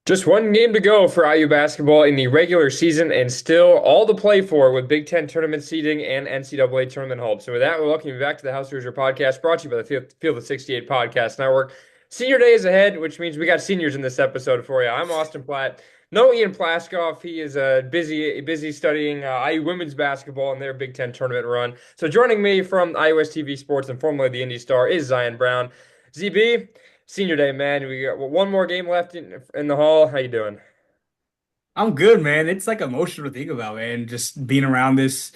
Just one game to go for IU basketball in the regular season, and still all to play for with Big Ten tournament seeding and NCAA tournament hopes. So, with that, we welcome you back to the Hoosier podcast, brought to you by the Field of 68 Podcast Network. Senior day is ahead, which means we got seniors in this episode for you. I'm Austin Platt. No Ian Plaskoff. He is busy studying IU women's basketball in their Big Ten tournament run. So, joining me from IUSTV Sports and formerly the IndyStar is Zion Brown. ZB. Senior day, man. We got one more game left in the hall. How you doing? I'm good, man. It's like emotional to think about, man. Just being around this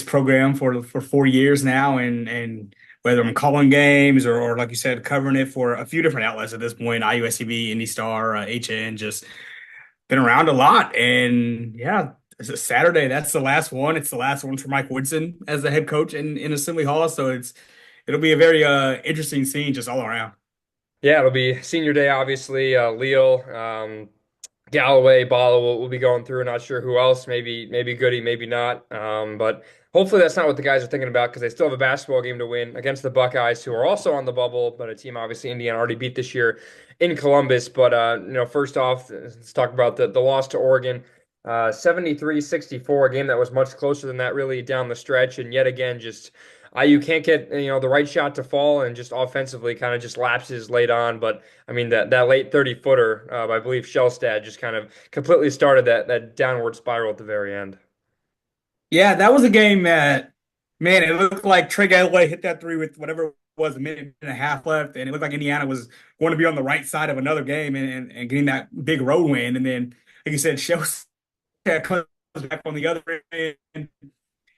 program for 4 years now, and whether I'm calling games or like you said, covering it for a few different outlets at this point, IUSCB, IndyStar, HN, just been around a lot. And yeah, it's a Saturday. That's the last one. It's the last one for Mike Woodson as the head coach in Assembly Hall. So it'll be a very interesting scene just all around. Yeah, it'll be senior day, obviously. Leal, Galloway, Bala will be going through. Not sure who else. Maybe Goody, maybe not. But hopefully that's not what the guys are thinking about because they still have a basketball game to win against the Buckeyes, who are also on the bubble, but a team obviously Indiana already beat this year in Columbus. But first off, let's talk about the loss to Oregon. 73-64, a game that was much closer than that really down the stretch. And yet again, just IU can't get the right shot to fall, and just offensively kind of just lapses late on. But I mean that late 30-footer, I believe Shellstad just kind of completely started that downward spiral at the very end. Yeah, that was a game that, man, it looked like Trey Galloway hit that three with whatever it was, a minute and a half left, and it looked like Indiana was going to be on the right side of another game and getting that big road win. And then, like you said, Chelsea comes back on the other end.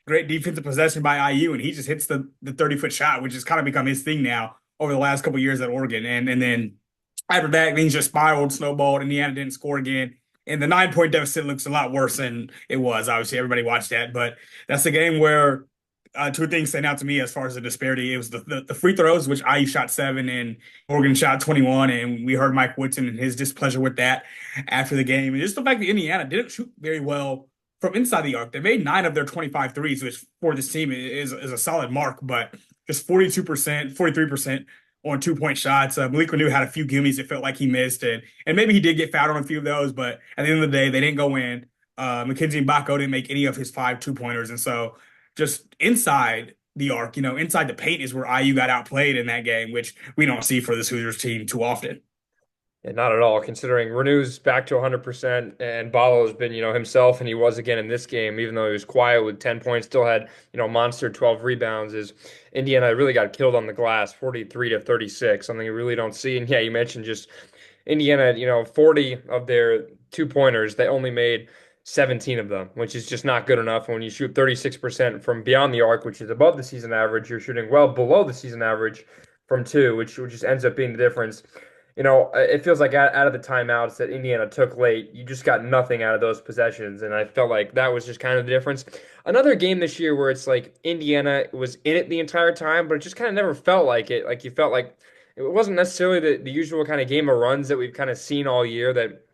Great defensive possession by IU, and he just hits the 30-foot shot, which has kind of become his thing now over the last couple of years at Oregon. And then after that, things just spiraled, snowballed. Indiana didn't score again. And the 9 point deficit looks a lot worse than it was. Obviously, everybody watched that. But that's the game where two things stand out to me as far as the disparity. It was the free throws, which IU shot 7 and Oregon shot 21. And we heard Mike Woodson and his displeasure with that after the game. And just the fact that Indiana didn't shoot very well from inside the arc. They made 9 of their 25 threes, which for this team is a solid mark, but just 42%, 43% on 2 point shots. Malik Renew had a few gimmies. It felt like he missed it, and maybe he did get fouled on a few of those. But at the end of the day, they didn't go in. Mackenzie Mbako didn't make any of his 5 2 pointers, and so just inside the arc, inside the paint is where IU got outplayed in that game, which we don't see for this Hoosiers team too often. Yeah, not at all, considering Renew's back to 100% and Balo's been, himself, and he was again in this game, even though he was quiet with 10 points, still had, monster 12 rebounds. Is Indiana really got killed on the glass, 43-36, something you really don't see. And yeah, you mentioned just Indiana, 40 of their 2 pointers, they only made 17 of them, which is just not good enough. When you shoot 36% from beyond the arc, which is above the season average, you're shooting well below the season average from two, which just ends up being the difference. It feels like out of the timeouts that Indiana took late, you just got nothing out of those possessions. And I felt like that was just kind of the difference. Another game this year where it's like Indiana was in it the entire time, but it just kind of never felt like it. Like you felt like it wasn't necessarily the usual kind of game of runs that we've kind of seen all year that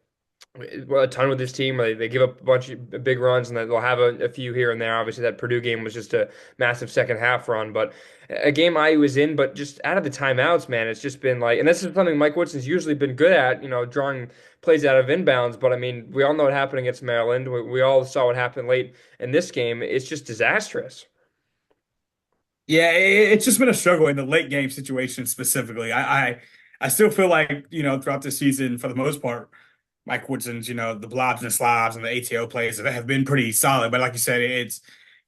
a ton with this team. They give up a bunch of big runs and they'll have a few here and there. Obviously, that Purdue game was just a massive second half run, but a game IU was in, but just out of the timeouts, man, it's just been like, and this is something Mike Woodson's usually been good at, drawing plays out of inbounds. But I mean, we all know what happened against Maryland. We all saw what happened late in this game. It's just disastrous. Yeah, it's just been a struggle in the late game situation specifically. I still feel like, throughout the season, for the most part, Mike Woodson's, the blobs and slobs and the ATO plays that have been pretty solid. But like you said,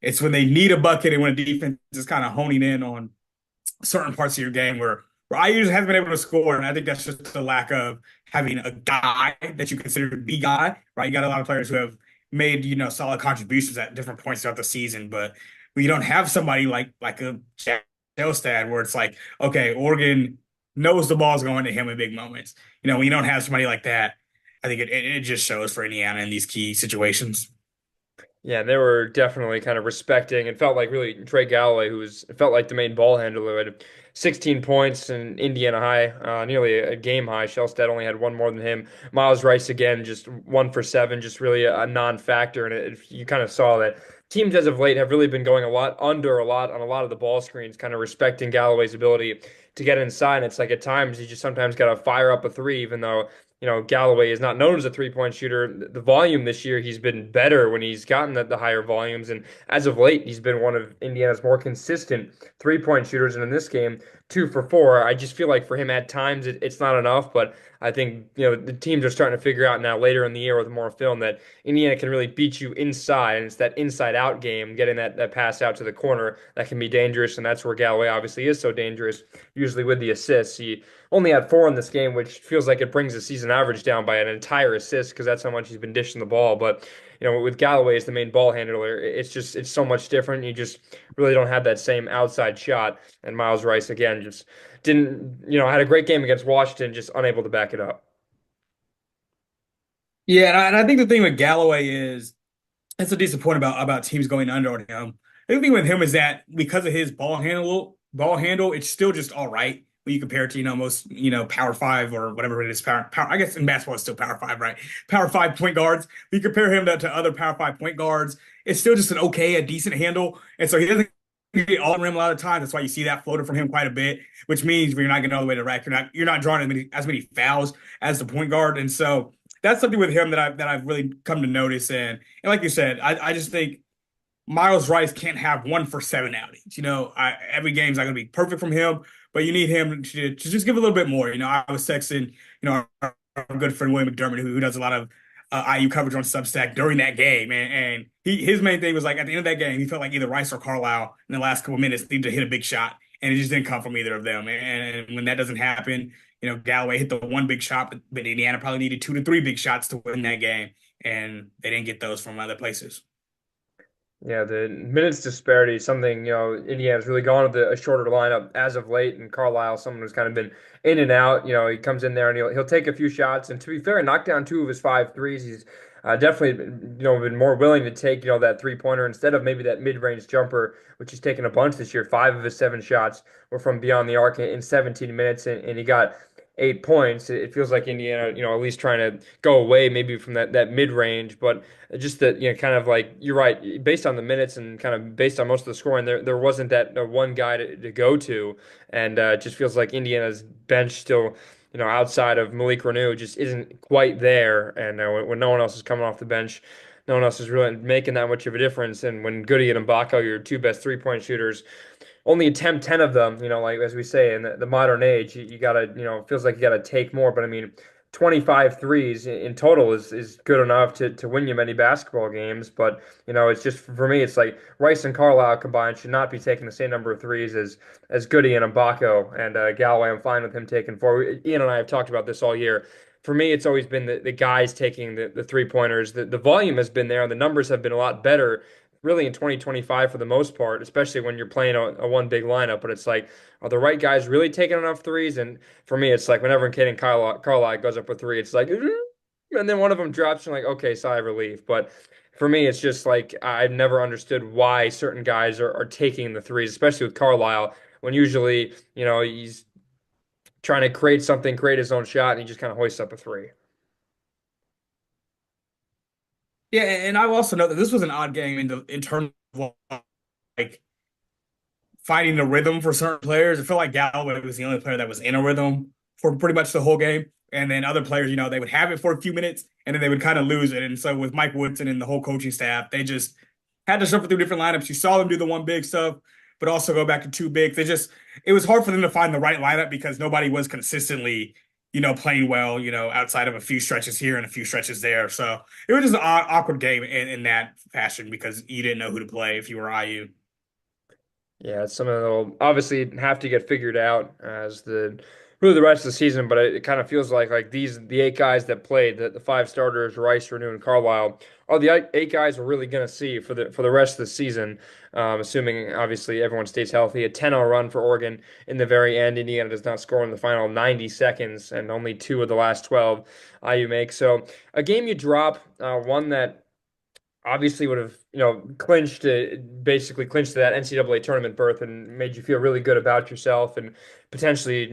it's when they need a bucket and when a defense is kind of honing in on certain parts of your game where I usually haven't been able to score. And I think that's just the lack of having a guy that you consider the guy, right? You got a lot of players who have made, solid contributions at different points throughout the season, but we don't have somebody like a Shellstad where it's like, okay, Oregon knows the ball's going to him in big moments. When you don't have somebody like that, I think it just shows for Indiana in these key situations. Yeah, they were definitely kind of respecting. It felt like really Trey Galloway, it felt like the main ball handler, who had 16 points in Indiana high, nearly a game high. Shellstead only had one more than him. Miles Rice again, just 1 for 7, just really a non-factor. And you kind of saw that teams as of late have really been going a lot under a lot on a lot of the ball screens, kind of respecting Galloway's ability to get inside. And it's like at times you just sometimes got to fire up a three, even though, Galloway is not known as a three-point shooter. The volume this year, he's been better when he's gotten the higher volumes. And as of late, he's been one of Indiana's more consistent three-point shooters. And in this game, 2 for 4. I just feel like for him at times it's not enough, but I think the teams are starting to figure out now later in the year with more film that Indiana can really beat you inside, and it's that inside out game, getting that pass out to the corner that can be dangerous, and that's where Galloway obviously is so dangerous, usually with the assists. He only had 4 in this game, which feels like it brings the season average down by an entire assist because that's how much he's been dishing the ball. But with Galloway as the main ball handler, it's so much different. You just really don't have that same outside shot. And Miles Rice again just didn't, had a great game against Washington, just unable to back it up. Yeah, and I think the thing with Galloway is that's a disappointing about teams going under on him. The thing with him is that because of his ball handle, it's still just all right when you compare it to most Power Five or whatever it is. Power. I guess in basketball it's still Power Five, right? Power Five point guards. You compare him to other Power Five point guards, it's still just a decent handle, and so he doesn't get all the rim a lot of times. That's why you see that floater from him quite a bit, which means when you're not getting all the way to the rack, you're not drawing as many fouls as the point guard, and so that's something with him that I've really come to notice. And like you said, I just think Miles Rice can't have 1 for 7 outings. Every game's not going to be perfect from him, but you need him to just give a little bit more. I was texting, our good friend William McDermott, who does a lot of IU coverage on Substack during that game, and his main thing was like at the end of that game, he felt like either Rice or Carlisle in the last couple of minutes needed to hit a big shot, and it just didn't come from either of them. And when that doesn't happen, Galloway hit the one big shot, but Indiana probably needed 2 to 3 big shots to win that game, and they didn't get those from other places. Yeah, the minutes disparity is something, Indiana's really gone with a shorter lineup as of late. And Carlisle, someone who's kind of been in and out, he comes in there and he'll take a few shots. And to be fair, knocked down 2 of his 5 threes. He's definitely, been more willing to take, that three-pointer instead of maybe that mid-range jumper, which he's taken a bunch this year. 5 of his 7 shots were from beyond the arc in 17 minutes, and he got 8 points. It feels like Indiana, at least trying to go away maybe from that mid range, but just that, kind of like you're right, based on the minutes and kind of based on most of the scoring, there wasn't that one guy to go to, and it just feels like Indiana's bench still, outside of Malik Reneau, just isn't quite there, and when no one else is coming off the bench. No one else is really making that much of a difference. And when Goody and Mbako, your 2 best three-point shooters, only attempt 10 of them, like as we say in the modern age, you gotta, feels like you gotta take more. But I mean, 25 threes in total is good enough to win you many basketball games. But, it's just for me, it's like Rice and Carlisle combined should not be taking the same number of threes as Goody and Mbako. And Galloway, I'm fine with him taking 4. Ian and I have talked about this all year. For me, it's always been the guys taking the three-pointers. The volume has been there. The numbers have been a lot better really in 2025 for the most part, especially when you're playing a one big lineup. But it's like, are the right guys really taking enough threes? And for me, it's like whenever Caden Carlisle goes up with 3, it's like, and then one of them drops, and like, okay, sigh of relief. But for me, it's just like I've never understood why certain guys are taking the threes, especially with Carlisle, when usually, he's trying to create something, create his own shot, and he just kind of hoists up a 3. Yeah, and I also know that this was an odd game in terms of like finding the rhythm for certain players. I feel like Galloway was the only player that was in a rhythm for pretty much the whole game. And then other players, they would have it for a few minutes and then they would kind of lose it. And so with Mike Woodson and the whole coaching staff, they just had to shuffle through different lineups. You saw them do the one big stuff, but also go back to 2 big. It was hard for them to find the right lineup because nobody was consistently, playing well, outside of a few stretches here and a few stretches there. So it was just an awkward game in that fashion because you didn't know who to play if you were IU. Yeah, it's something that'll obviously have to get figured out as the rest of the season. But it kind of feels like the 8 guys that played, the 5 starters, Rice, Renew, and Carlisle, are the 8 guys we're really going to see for the rest of the season. Assuming obviously everyone stays healthy. A 10-0 run for Oregon in the very end. Indiana does not score in the final 90 seconds, and only 2 of the last 12 IU makes. So a game you drop, one that obviously would have, basically clinched that NCAA tournament berth and made you feel really good about yourself and potentially,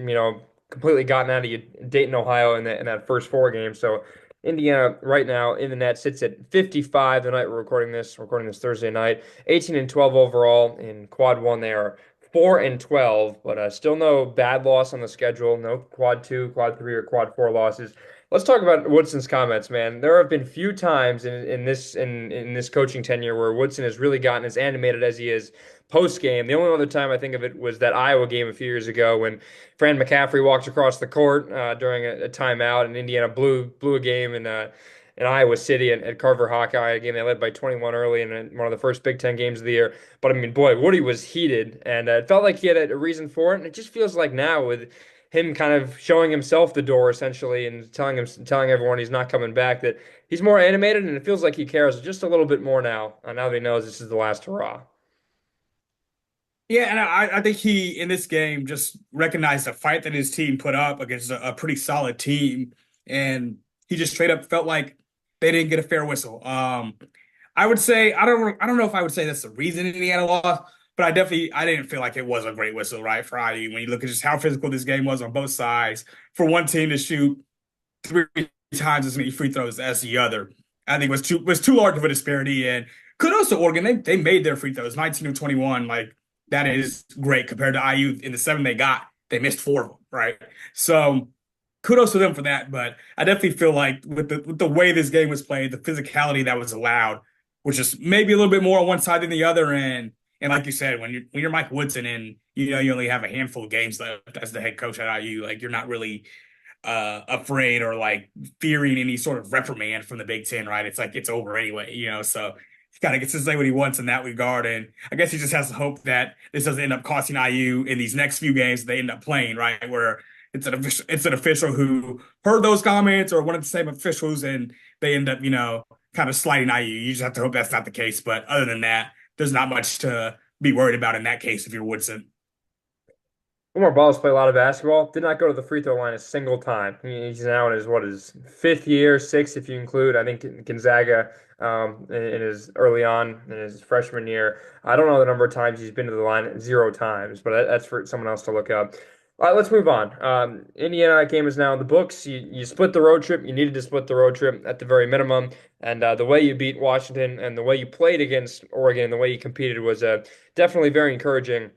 completely gotten out of Dayton, Ohio in that first 4 games. So Indiana right now in the net sits at 55 the night we're recording this Thursday night, 18 and 12 overall in quad one. They are 4-12, but still no bad loss on the schedule. No quad two, quad three, or quad four losses. Let's talk about Woodson's comments, man. There have been few times in this coaching tenure where Woodson has really gotten as animated as he is post game. The only other time I think of it was that Iowa game a few years ago when Fran McCaffrey walked across the court during a timeout, and Indiana blew a game in Iowa City at Carver Hawkeye, a game they led by 21 early in one of the first Big Ten games of the year. But I mean, boy, Woody was heated, and it felt like he had a reason for it. And it just feels like now with him kind of showing himself the door essentially and telling everyone he's not coming back, that he's more animated, and it feels like he cares just a little bit more now. Now that he knows this is the last hurrah. Yeah, and I think he in this game just recognized the fight that his team put up against a pretty solid team, and he just straight up felt like they didn't get a fair whistle. I would say I don't know if I would say that's the reason Indiana lost, but I didn't feel like it was a great whistle, right, for IU when you look at just how physical this game was on both sides. For one team to shoot three times as many free throws as the other, I think was too large of a disparity. And kudos to Oregon, they made their free throws 19 of 21, like that is great compared to IU in the seven they got. They missed four of them, right? So kudos to them for that. But I definitely feel like with the way this game was played, the physicality that was allowed, which is maybe a little bit more on one side than the other. And like you said, when you're Mike Woodson and you only have a handful of games left as the head coach at IU, like you're not really afraid or like fearing any sort of reprimand from the Big Ten, right? It's like it's over anyway. So he kind of gets to say what he wants in that regard. And I guess he just has to hope that this doesn't end up costing IU in these next few games they end up playing, right? Where it's an official who heard those comments or one of the same officials and they end up, kind of sliding IU. You just have to hope that's not the case. But other than that, there's not much to be worried about in that case if you're Woodson. Omar Balls play a lot of basketball. Did not go to the free throw line a single time. He's now in his fifth year, sixth if you include. I think Gonzaga in his early on in his freshman year. I don't know the number of times he's been to the line, 0 times, but that's for someone else to look up. All right, let's move on. Indiana game is now in the books. You split the road trip. You needed to split the road trip at the very minimum. And the way you beat Washington and the way you played against Oregon, the way you competed was definitely very encouraging.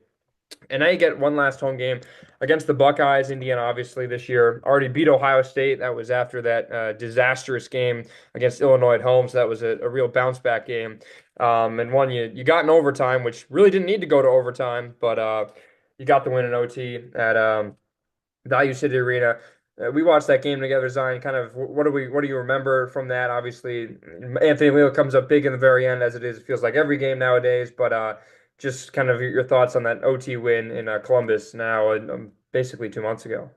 And now you get one last home game against the Buckeyes. Indiana, obviously, this year already beat Ohio State. That was after that disastrous game against Illinois at home. So that was a real bounce back game. And one you got in overtime, which really didn't need to go to overtime, but you got the win in OT at the IU City Arena. We watched that game together, Zion. Kind of, what do you remember from that? Obviously, Anthony Leo comes up big in the very end, as it is. It feels like every game nowadays. But just kind of your thoughts on that OT win in Columbus now, basically 2 months ago.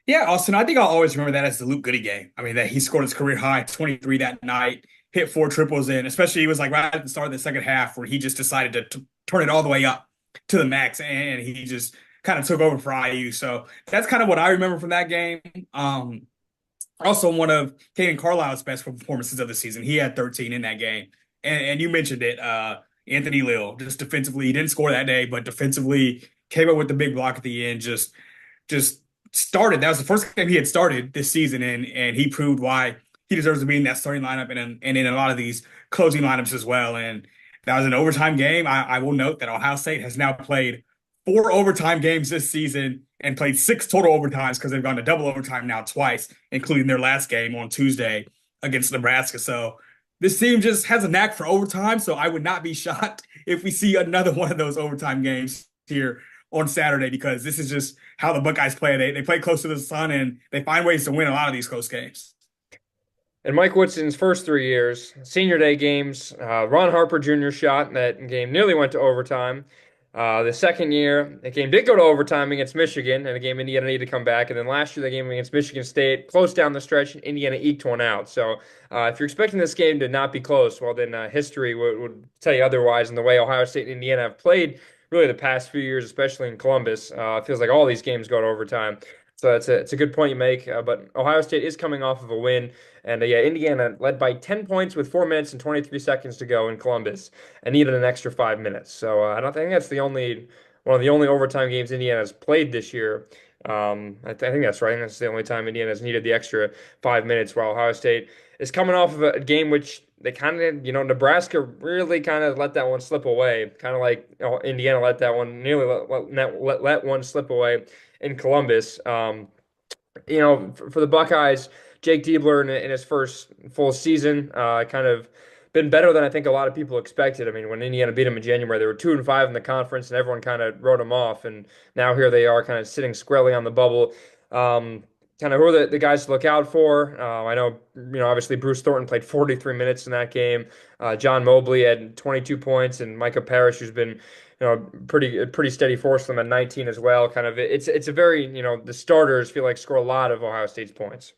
Yeah, Austin, I think I'll always remember that as the Luke Goody game. I mean, that he scored his career high 23 that night, hit four triples in, especially he was like right at the start of the second half where he just decided to turn it all the way up to the max and he just kind of took over for IU. So that's kind of what I remember from that game. Also one of Caden Carlisle's best performances of the season. He had 13 in that game. And you mentioned it, Anthony Lill, just defensively, he didn't score that day, but defensively came up with the big block at the end, just started. That was the first game he had started this season, and he proved why he deserves to be in that starting lineup and in a lot of these closing lineups as well. And that was an overtime game. I will note that Ohio State has now played 4 overtime games this season and played 6 total overtimes because they've gone to double overtime now twice, including their last game on Tuesday against Nebraska. So this team just has a knack for overtime. So I would not be shocked if we see another one of those overtime games here on Saturday because this is just how the Buckeyes play. They play close to the sun and they find ways to win a lot of these close games. In Mike Woodson's first 3 years, senior day games, Ron Harper Jr. shot. That game nearly went to overtime. The second year, the game did go to overtime against Michigan, and the game Indiana needed to come back. And then last year, the game against Michigan State, close down the stretch, and Indiana eked one out. So if you're expecting this game to not be close, well, then history would tell you otherwise. And the way Ohio State and Indiana have played really the past few years, especially in Columbus, it feels like all these games go to overtime. So it's a good point you make. But Ohio State is coming off of a win. And yeah, Indiana led by 10 points with 4 minutes and 23 seconds to go in Columbus and needed an extra 5 minutes. So I don't think that's one of the only overtime games Indiana has played this year. I think that's right. And that's the only time Indiana's needed the extra 5 minutes, while Ohio State is coming off of a game which they kind of, Nebraska really kind of let that one slip away. Kind of like Indiana let that one nearly let one slip away in Columbus. For the Buckeyes, Jake Diebler in his first full season, kind of been better than I think a lot of people expected. I mean, when Indiana beat them in January, they were 2-5 in the conference, and everyone kind of wrote them off. And now here they are, kind of sitting squarely on the bubble. Um, Kind of who are the guys to look out for? I know, obviously Bruce Thornton played 43 minutes in that game. John Mobley had 22 points, and Micah Parrish, who's been pretty steady force for them at 19 as well. Kind of it's a very, the starters feel like score a lot of Ohio State's points.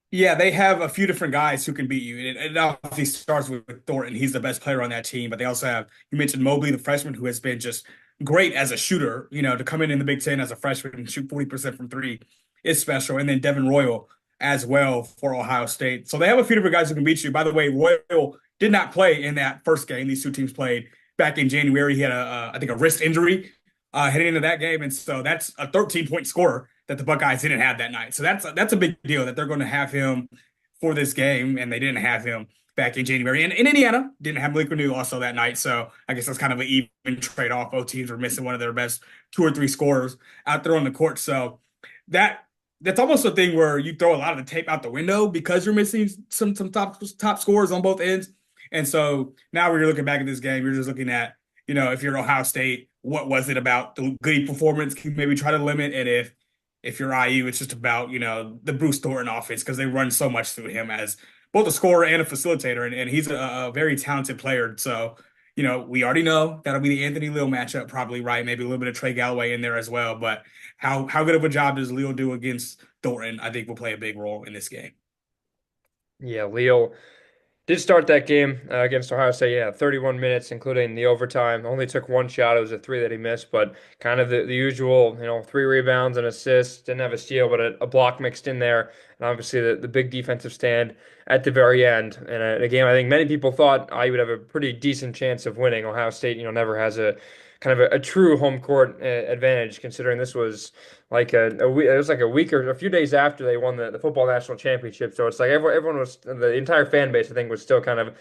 Yeah, they have a few different guys who can beat you. It obviously starts with Thornton. He's the best player on that team. But they also have, you mentioned Mobley, the freshman, who has been just great as a shooter. To come in the Big Ten as a freshman and shoot 40% from three is special. And then Devin Royal as well for Ohio State. So they have a few different guys who can beat you. By the way, Royal did not play in that first game. These two teams played back in January. He had I think a wrist injury heading into that game. And so that's a 13-point scorer that the Buckeyes didn't have that night. So that's a big deal that they're going to have him for this game, and they didn't have him back in January. And in Indiana, didn't have Malik Renew also that night. So I guess that's kind of an even trade-off. Both teams were missing one of their best two or three scorers out there on the court. So that's almost a thing where you throw a lot of the tape out the window because you're missing some top scorers on both ends. And so now when you're looking back at this game, you're just looking at, if you're Ohio State, what was it about the Goody performance? Can you maybe try to limit? And if you're IU, it's just about, the Bruce Thornton offense because they run so much through him as both a scorer and a facilitator. And he's a very talented player. So, we already know that'll be the Anthony Leal matchup, probably, right? Maybe a little bit of Trey Galloway in there as well. But how good of a job does Leal do against Thornton, I think will play a big role in this game. Yeah, Leo did start that game against Ohio State. Yeah, 31 minutes, including the overtime. Only took one shot. It was a three that he missed, but kind of the usual, three rebounds and assists. Didn't have a steal, but a block mixed in there. And obviously the big defensive stand at the very end. And a game I think many people thought I would have a pretty decent chance of winning. Ohio State, never has a kind of a true home court advantage, considering this was like it was like a week or a few days after they won the football national championship. So it's like everyone was, the entire fan base, I think, was still kind of a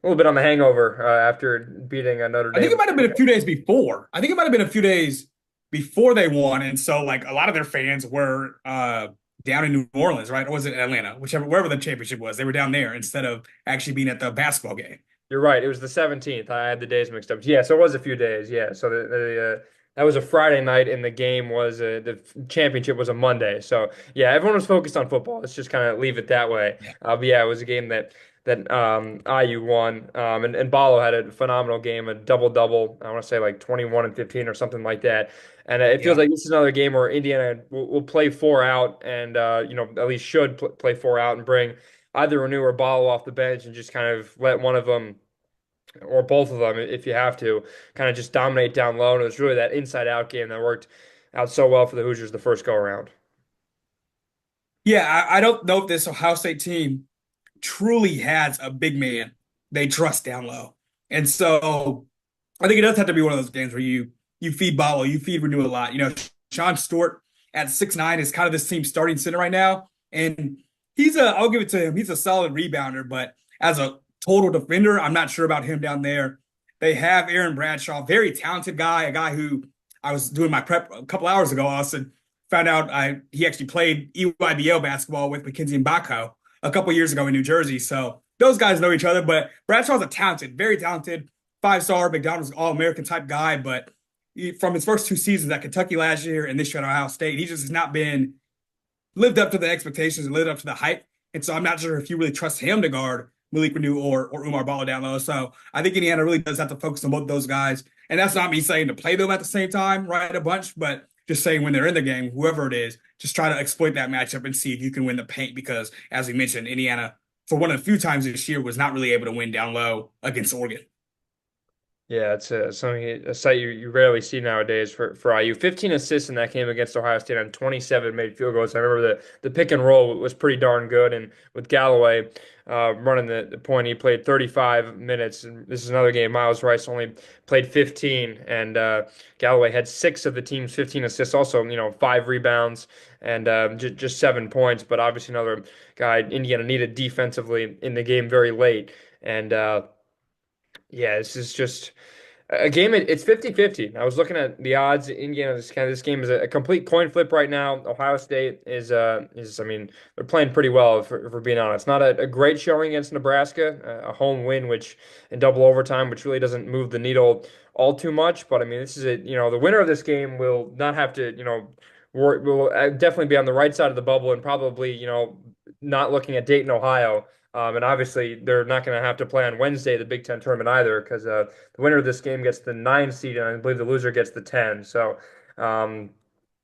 little bit on the hangover after beating Notre I think Dame. it might have been a few days before. I think it might have been a few days before they won. And so like a lot of their fans were down in New Orleans, right? Or was it Atlanta? Wherever the championship was. They were down there instead of actually being at the basketball game. You're right. It was the 17th. I had the days mixed up. Yeah, so it was a few days. Yeah, so that was a Friday night, and the game was the championship was a Monday. So yeah, everyone was focused on football. Let's just kind of leave it that way. Yeah. But yeah, it was a game that IU won. And Ballo had a phenomenal game, a double double. I want to say like 21 and 15 or something like that. And it feels Yeah. like this is another game where Indiana will play four out, and at least should play four out and bring either Renew or Ballo off the bench and just kind of let one of them or both of them, if you have to, kind of just dominate down low. And it was really that inside out game that worked out so well for the Hoosiers the first go around. Yeah, I don't know if this Ohio State team truly has a big man they trust down low. And so I think it does have to be one of those games where you feed Ballo, you feed Renew a lot. Sean Stewart at 6'9" is kind of this team's starting center right now. And I'll give it to him, he's a solid rebounder, but as a total defender, I'm not sure about him down there. They have Aaron Bradshaw, very talented guy, a guy who I was doing my prep a couple hours ago, Austin. Found out he actually played EYBL basketball with Mackenzie Mbako a couple years ago in New Jersey. So those guys know each other, but Bradshaw's a talented, very talented, five-star McDonald's All-American type guy. But from his first two seasons at Kentucky last year and this year at Ohio State, he just has not been lived up to the expectations and lived up to the hype. And so I'm not sure if you really trust him to guard Malik Renew or Umar Ballo down low. So I think Indiana really does have to focus on both those guys. And that's not me saying to play them at the same time, right, a bunch, but just saying when they're in the game, whoever it is, just try to exploit that matchup and see if you can win the paint because, as we mentioned, Indiana, for one of the few times this year, was not really able to win down low against Oregon. Yeah, it's a sight you rarely see nowadays for IU. 15 assists in that game against Ohio State on 27 made field goals. I remember the pick and roll was pretty darn good, and with Galloway running the point, he played 35 minutes. And this is another game. Miles Rice only played 15, and Galloway had six of the team's 15 assists. Also, five rebounds and just 7 points. But obviously, another guy Indiana needed defensively in the game very late, and yeah, this is just. A game, it's 50-50. I was looking at the odds. Indiana, this game is a complete coin flip right now. Ohio State I mean, they're playing pretty well if we're being honest. Not a great showing against Nebraska, a home win, which in double overtime, which really doesn't move the needle all too much. But I mean, this is the winner of this game will not have to, will definitely be on the right side of the bubble and probably, not looking at Dayton, Ohio. And obviously, they're not going to have to play on Wednesday, the Big Ten tournament either, because the winner of this game gets the 9 seed, and I believe the loser gets the 10. So um,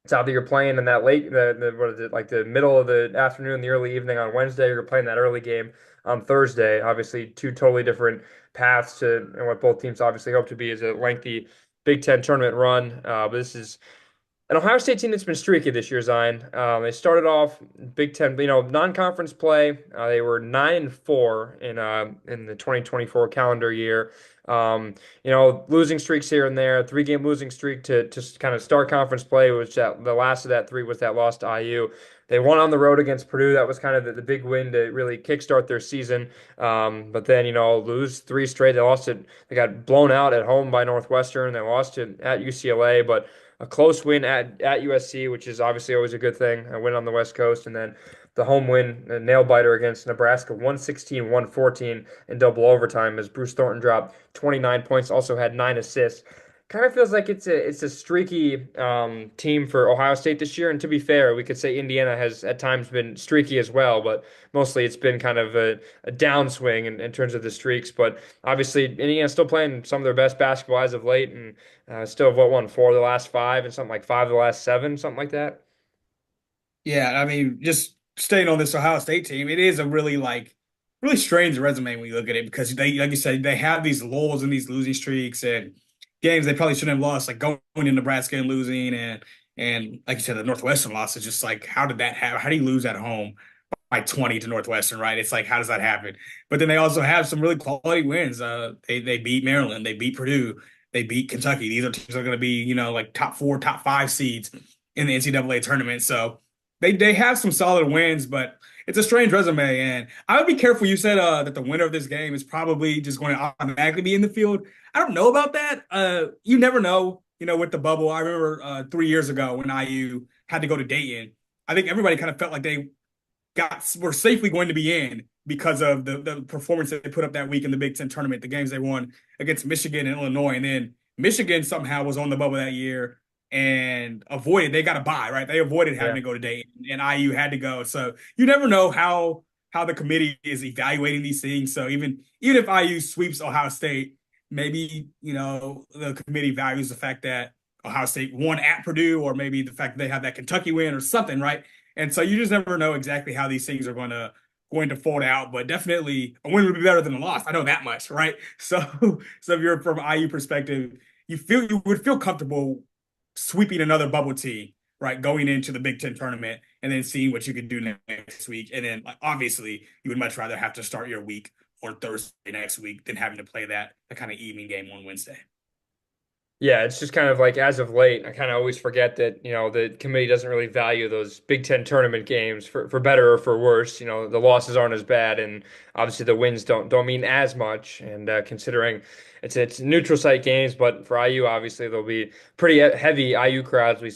it's either you're playing in that late, what is it, like the middle of the afternoon, the early evening on Wednesday, or you're playing that early game on Thursday. Obviously, two totally different paths to and what both teams obviously hope to be is a lengthy Big Ten tournament run. But this is an Ohio State team that's been streaky this year, Zion. They started off Big Ten, non-conference play. They were 9-4 in the 2024 calendar year. Losing streaks here and there. Three-game losing streak to kind of start conference play, which the last of that three was that loss to IU. They won on the road against Purdue. That was kind of the big win to really kickstart their season. But then, lose three straight. They lost it. They got blown out at home by Northwestern. They lost it at UCLA, but a close win at USC, which is obviously always a good thing, a win on the West Coast, and then the home win, a nail biter against Nebraska, 116-114 in double overtime as Bruce Thornton dropped 29 points, also had 9 assists. Kind of feels like it's a streaky team for Ohio State this year. And to be fair, we could say Indiana has at times been streaky as well, but mostly it's been kind of a downswing in terms of the streaks. But obviously, Indiana's still playing some of their best basketball as of late, and still have won four of the last five and something like five of the last seven, something like that. Yeah, I mean, just staying on this Ohio State team, it is a really strange resume when you look at it because they, like you said, they have these lulls and these losing streaks and games they probably shouldn't have lost, like going to Nebraska and losing, and like you said, the Northwestern loss is just like, how did that happen? How do you lose at home by 20 to Northwestern, right? It's like, how does that happen? But then they also have some really quality wins. They beat Maryland, they beat Purdue, they beat Kentucky. These are teams that are going to be, like top four, top five seeds in the NCAA tournament. So they have some solid wins, but it's a strange resume. And I would be careful. You said that the winner of this game is probably just going to automatically be in the field. I don't know about that. You never know, with the bubble. I remember 3 years ago when IU had to go to Dayton. I think everybody kind of felt like they were safely going to be in because of the performance that they put up that week in the Big Ten tournament, the games they won against Michigan and Illinois. And then Michigan somehow was on the bubble that year and they got a bye, right? They avoided having Yeah. to go to Dayton, and IU had to go. So you never know how the committee is evaluating these things. So even if IU sweeps Ohio State, maybe the committee values the fact that Ohio State won at Purdue, or maybe the fact that they have that Kentucky win or something, right? And so you just never know exactly how these things are going to fold out. But definitely a win would be better than a loss. I know that much, right? So if you're from IU perspective, you would feel comfortable sweeping another bubble team, right? Going into the Big Ten tournament and then seeing what you could do next week. And then obviously you would much rather have to start your week on Thursday next week than having to play that kind of evening game on Wednesday. Yeah, it's just kind of like as of late, I kind of always forget that, the committee doesn't really value those Big Ten tournament games for better or for worse. The losses aren't as bad, and obviously the wins don't mean as much. And considering it's neutral site games, but for IU, obviously there'll be pretty heavy IU crowds. We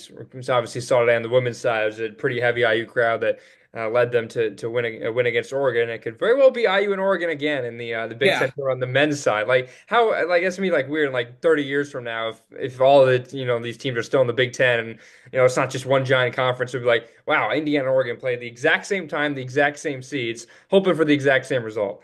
obviously saw today on the women's side. It was a pretty heavy IU crowd that led them to win a win against Oregon. It could very well be IU and Oregon again in the Big Ten Yeah. tour on the men's side. Like how like it's gonna be like weird in like 30 years from now if all the these teams are still in the Big Ten and it's not just one giant conference. It'd be like wow, Indiana and Oregon played the exact same time, the exact same seeds, hoping for the exact same result.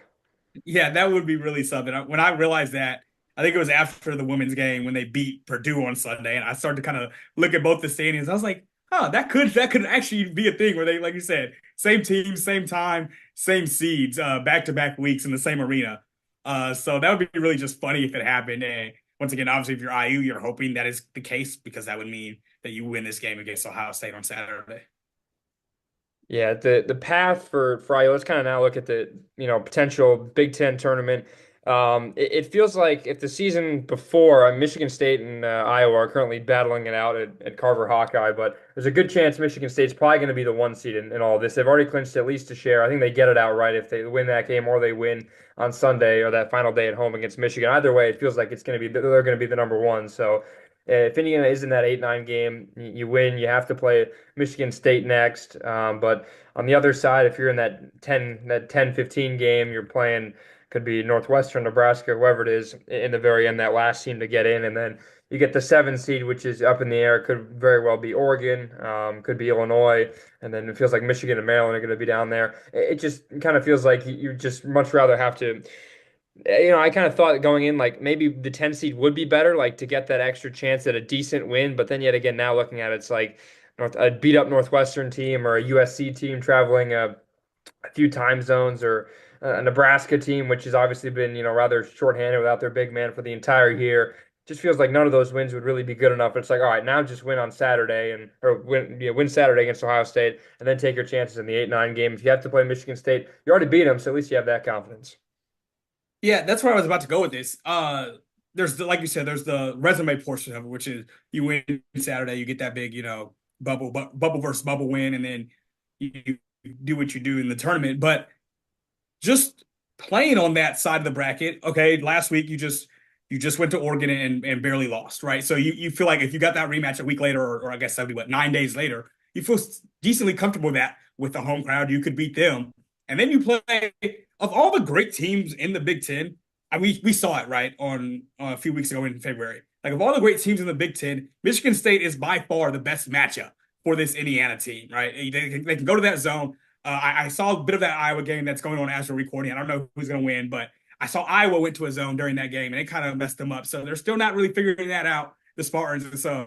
Yeah, that would be really something. When I realized that, I think it was after the women's game when they beat Purdue on Sunday, and I started to kind of look at both the stadiums. I was like, "Huh, that could actually be a thing where they, like you said, same team, same time, same seeds, back to back weeks in the same arena." So that would be really just funny if it happened. And once again, obviously, if you're IU, you're hoping that is the case because that would mean that you win this game against Ohio State on Saturday. Yeah, the path for IU, let's kind of now look at the potential Big Ten tournament. It feels like if the season before Michigan State and Iowa are currently battling it out at Carver Hawkeye, but there's a good chance Michigan State's probably going to be the one seed in all this. They've already clinched at least a share. I think they get it outright if they win that game or they win on Sunday or that final day at home against Michigan. Either way, it feels like it's going to be they're going to be the number one. So if Indiana is in that 8-9 game, you win. You have to play Michigan State next. But on the other side, if you're in that 10-15 game, you're playing could be Northwestern, Nebraska, whoever it is in the very end, that last team to get in, and then you get the 7 seed, which is up in the air. Could very well be Oregon, could be Illinois, and then it feels like Michigan and Maryland are going to be down there. It just kind of feels like you just much rather have to. I kind of thought going in like maybe the 10 seed would be better, like to get that extra chance at a decent win. But then yet again, now looking at it, it's like a beat up Northwestern team or a USC team traveling a few time zones or a Nebraska team, which has obviously been, rather shorthanded without their big man for the entire year. Just feels like none of those wins would really be good enough. It's like, all right, now just win on Saturday or win Saturday against Ohio State and then take your chances in the 8-9 game. If you have to play Michigan State, you already beat them, so at least you have that confidence. Yeah, that's where I was about to go with this. There's like you said, there's the resume portion of it, which is you win Saturday, you get that big, bubble versus bubble win, and then you do what you do in the tournament. But just playing on that side of the bracket, okay, last week you just went to Oregon and barely lost, right? So you feel like if you got that rematch a week later, or I guess that'd be what 9 days later, you feel decently comfortable with that with the home crowd. You could beat them, and then you play of all the great teams in the Big Ten. We saw it right on a few weeks ago in February. Like of all the great teams in the Big Ten, Michigan State is by far the best matchup for this Indiana team, right? They can go to that zone. I saw a bit of that Iowa game that's going on as we're recording. I don't know who's going to win, but I saw Iowa went to a zone during that game, and it kind of messed them up. So they're still not really figuring that out, the Spartans. And so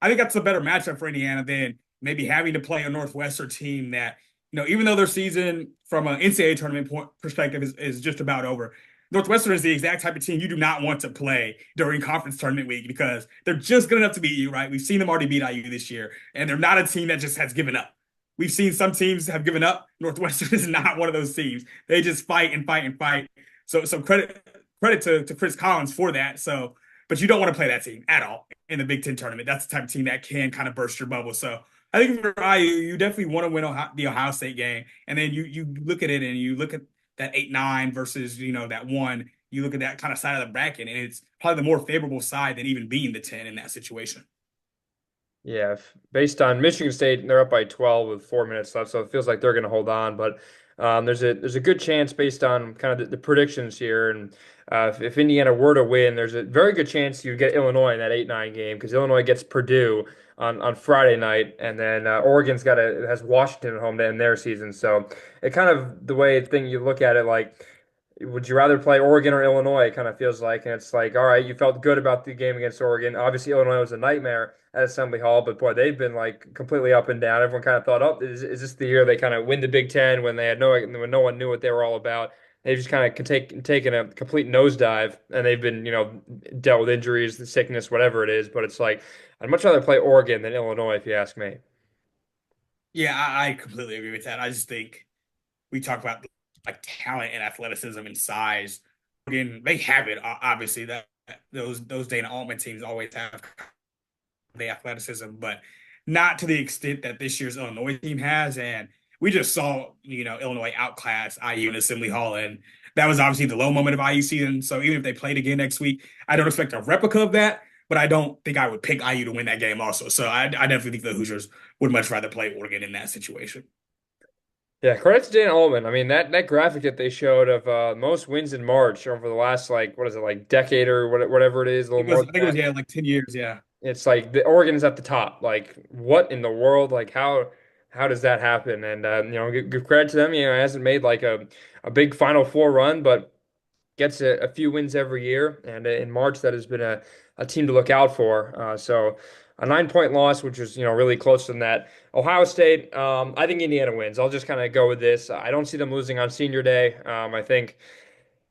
I think that's a better matchup for Indiana than maybe having to play a Northwestern team that, even though their season from an NCAA tournament perspective is just about over, Northwestern is the exact type of team you do not want to play during conference tournament week because they're just good enough to beat you, right? We've seen them already beat IU this year, and they're not a team that just has given up. We've seen some teams have given up. Northwestern is not one of those teams. They just fight and fight and fight. So credit to Chris Collins for that. So, but you don't want to play that team at all in the Big Ten tournament. That's the type of team that can kind of burst your bubble. So I think for IU, you definitely want to win the Ohio State game, and then you look at it and you look at that 8-9 versus that one. You look at that kind of side of the bracket, and it's probably the more favorable side than even being the 10 in that situation. Yeah, based on Michigan State, they're up by 12 with 4 minutes left, so it feels like they're going to hold on. But there's a good chance based on kind of the predictions here, and if Indiana were to win, there's a very good chance you get Illinois in that 8-9 game because Illinois gets Purdue on Friday night, and then Oregon's has Washington at home to end their season. So it kind of the way thing you look at it like. Would you rather play Oregon or Illinois? It kind of feels like, and it's like, all right, you felt good about the game against Oregon. Obviously, Illinois was a nightmare at Assembly Hall, but boy, they've been like completely up and down. Everyone kind of thought, oh, is this the year they kind of win the Big Ten when when no one knew what they were all about? They've just kind of taken a complete nosedive, and they've been, dealt with injuries, the sickness, whatever it is. But it's like I'd much rather play Oregon than Illinois, if you ask me. Yeah, I completely agree with that. I just think we talk about like talent and athleticism and size. Again, they have it. Obviously, that those Dana Altman teams always have the athleticism, but not to the extent that this year's Illinois team has. And we just saw, Illinois outclass IU in Assembly Hall, and that was obviously the low moment of IU season. So even if they played again next week, I don't expect a replica of that. But I don't think I would pick IU to win that game also. So I definitely think the Hoosiers would much rather play Oregon in that situation. Yeah, credit to Dan Ullman. I mean that graphic that they showed of most wins in March over the last like what is it like decade or whatever it is, a little more I than think it was that. yeah, like 10 years, yeah. It's like the Oregon's at the top. Like what in the world? Like how does that happen? And give credit to them. It hasn't made like a big Final Four run, but gets a few wins every year. And in March, that has been a team to look out for. So a 9 point loss, which is really close to that. Ohio State, I think Indiana wins. I'll just kind of go with this. I don't see them losing on Senior Day. I think.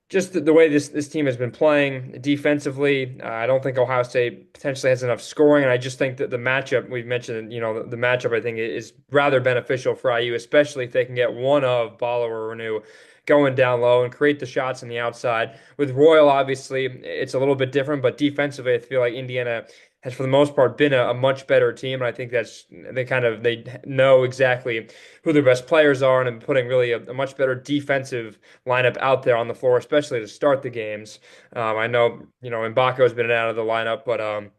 just the way this team has been playing defensively. I don't think Ohio State potentially has enough scoring, and I just think that the matchup we've mentioned, the matchup I think is rather beneficial for IU, especially if they can get one of Balo or Renew going down low and create the shots on the outside. With Royal, obviously, it's a little bit different, but defensively, I feel like Indiana has for the most part been a much better team, and I think they know exactly who their best players are, and putting really a much better defensive lineup out there on the floor, especially to start the games. I know, Mbako has been out of the lineup, but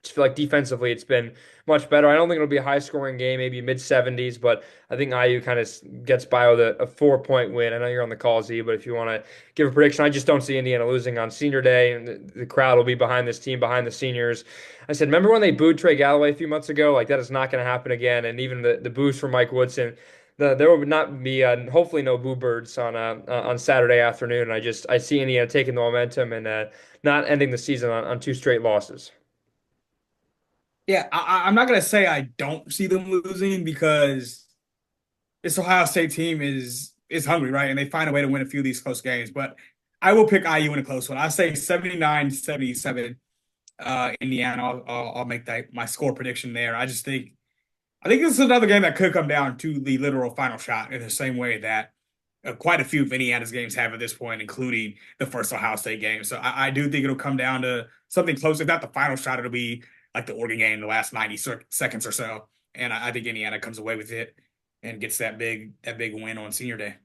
just feel like defensively it's been much better. I don't think it'll be a high scoring game, maybe mid 70s, but I think IU kind of gets by with a 4 point win. I know you're on the call, Z, but if you want to give a prediction, I just don't see Indiana losing on senior day, and the crowd will be behind this team, behind the seniors. I said, remember when they booed Trey Galloway a few months ago? Like that is not going to happen again. And even the boos for Mike Woodson. There will not be hopefully no boo birds on Saturday afternoon. I see Indiana taking the momentum and not ending the season on two straight losses. Yeah, I'm not gonna say I don't see them losing because this Ohio State team is hungry, right? And they find a way to win a few of these close games. But I will pick IU in a close one. I say 79-77 Indiana. I'll make that my score prediction there. I think this is another game that could come down to the literal final shot in the same way that quite a few of Indiana's games have at this point, including the first Ohio State game. So I do think it'll come down to something close. If not the final shot, it'll be like the Oregon game, the last 90 seconds or so. And I think Indiana comes away with it and gets that big win on senior day.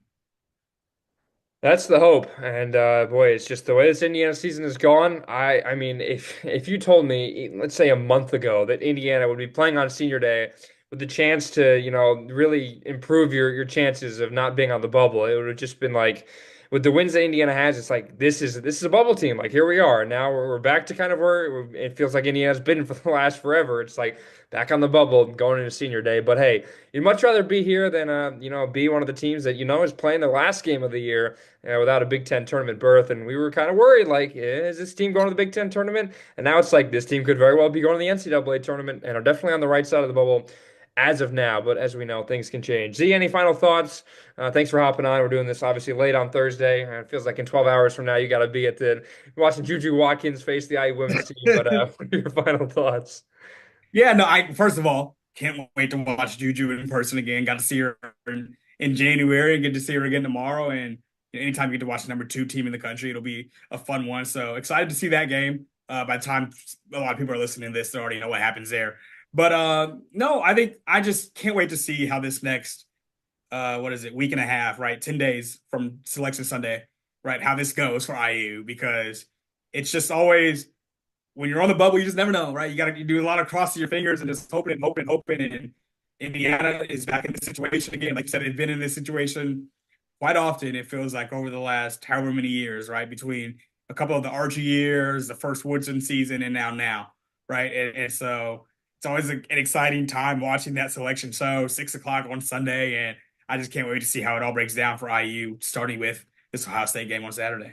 That's the hope, and boy, it's just the way this Indiana season has gone. I mean, if you told me, let's say a month ago, that Indiana would be playing on Senior Day with the chance to, really improve your chances of not being on the bubble, it would have just been like, with the wins that Indiana has, it's like this is a bubble team. Like here we are now, we're back to kind of where it feels like Indiana's been for the last forever. It's like back on the bubble going into Senior Day, but hey. You'd much rather be here than be one of the teams that is playing the last game of the year without a Big Ten tournament berth. And we were kind of worried, like, is this team going to the Big Ten tournament? And now it's like this team could very well be going to the NCAA tournament and are definitely on the right side of the bubble as of now. But as we know, things can change. Z, any final thoughts? Thanks for hopping on. We're doing this obviously late on Thursday. It feels like in 12 hours from now, you got to be at the watching Juju Watkins face the IU women's team. But what are your final thoughts? Yeah, no, I first of all can't wait to watch Juju in person again. Got to see her in January and get to see her again tomorrow. And anytime you get to watch the number two team in the country, it'll be a fun one. So excited to see that game. By the time a lot of people are listening to this, they already know what happens there. But no, I think I just can't wait to see how this next what is it, week and a half, right? 10 days from Selection Sunday, right? How this goes for IU because it's just always when you're on the bubble, you just never know, right? You do a lot of crossing your fingers and just hoping and hoping, hoping. And Indiana is back in this situation again. Like you said, they've been in this situation quite often. It feels like over the last however many years, right? Between a couple of the Archie years, the first Woodson season, and now, right? And so it's always an exciting time watching that selection show, 6 o'clock on Sunday. And I just can't wait to see how it all breaks down for IU, starting with this Ohio State game on Saturday.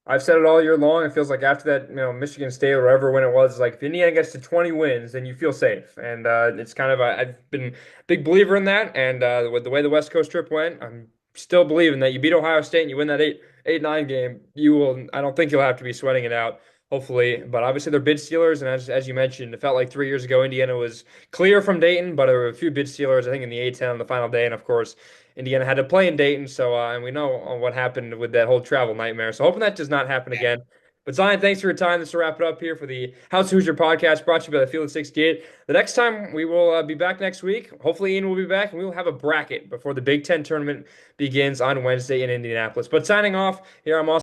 I've said it all year long. It feels like after that, Michigan State or whatever when it was, like if Indiana gets to 20 wins, then you feel safe. And it's kind of I've been a big believer in that. And with the way the West Coast trip went, I'm still believing that you beat Ohio State and you win that 8-9 game, you will. I don't think you'll have to be sweating it out. Hopefully, but obviously they're bid stealers, and as you mentioned, it felt like 3 years ago Indiana was clear from Dayton, but there were a few bid stealers, I think, in the A-10 on the final day, and of course Indiana had to play in Dayton, so and we know what happened with that whole travel nightmare. So hoping that does not happen again. But Zion, thanks for your time. This will wrap it up here for the House Hoosier podcast brought to you by the Field at 68. The next time we will be back next week. Hopefully Ian will be back and we will have a bracket before the Big Ten tournament begins on Wednesday in Indianapolis. But signing off here, I'm also